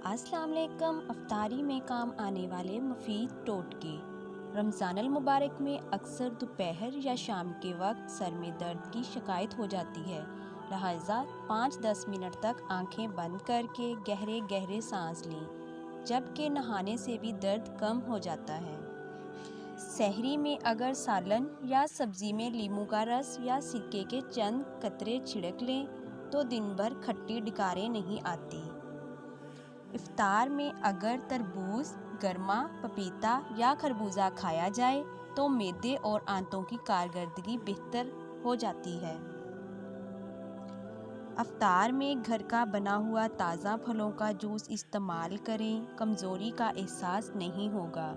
अस्सलाम वालेकुम। अफ्तारी में काम आने वाले मुफीद टोटके। रमज़ान मुबारक में अक्सर दोपहर या शाम के वक्त सर में दर्द की शिकायत हो जाती है। लिहाजा 5-10 मिनट तक आंखें बंद करके गहरे गहरे सांस लें, जबकि नहाने से भी दर्द कम हो जाता है। सहरी में अगर सालन या सब्ज़ी में लीमू का रस या सिरके के चंद कतरे छिड़क लें तो दिन भर खट्टी डकारें नहीं आती। इफ्तार में अगर तरबूज, गरमा, पपीता या खरबूजा खाया जाए तो मैदे और आंतों की कारकर्दगी बेहतर हो जाती है। इफ्तार में घर का बना हुआ ताज़ा फलों का जूस इस्तेमाल करें, कमज़ोरी का एहसास नहीं होगा।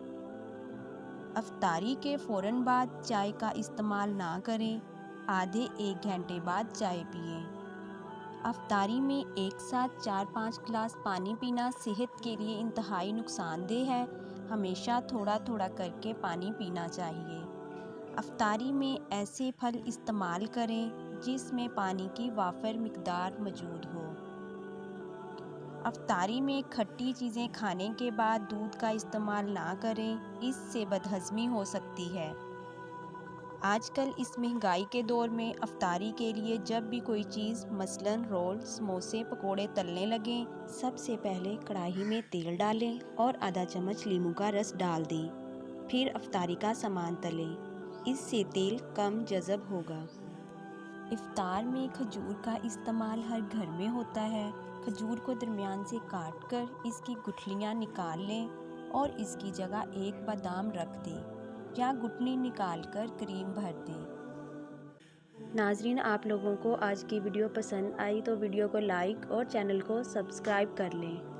इफ्तारी के फ़ौरन बाद चाय का इस्तेमाल ना करें, आधे 1 घंटे बाद चाय पिएं। इफ्तारी में एक साथ 4-5 गिलास पानी पीना सेहत के लिए इंतहाई नुकसानदेह है। हमेशा थोड़ा थोड़ा करके पानी पीना चाहिए। इफ्तारी में ऐसे फल इस्तेमाल करें जिसमें पानी की वाफर मिकदार मौजूद हो। इफ्तारी में खट्टी चीज़ें खाने के बाद दूध का इस्तेमाल ना करें, इससे बदहज़मी हो सकती है। आजकल इस महंगाई के दौर में इफ्तारी के लिए जब भी कोई चीज़ मसलन रोल, समोसे, पकोड़े तलने लगें, सबसे पहले कढ़ाई में तेल डालें और आधा चम्मच लीमू का रस डाल दें। फिर इफ्तारी का सामान तलें, इससे तेल कम जज़ब होगा। इफ्तार में खजूर का इस्तेमाल हर घर में होता है। खजूर को दरमियान से काट कर इसकी गुठलियाँ निकाल लें और इसकी जगह एक बादाम रख दें या गुठली निकाल कर क्रीम भर दें। नाजरीन, आप लोगों को आज की वीडियो पसंद आई तो वीडियो को लाइक और चैनल को सब्सक्राइब कर लें।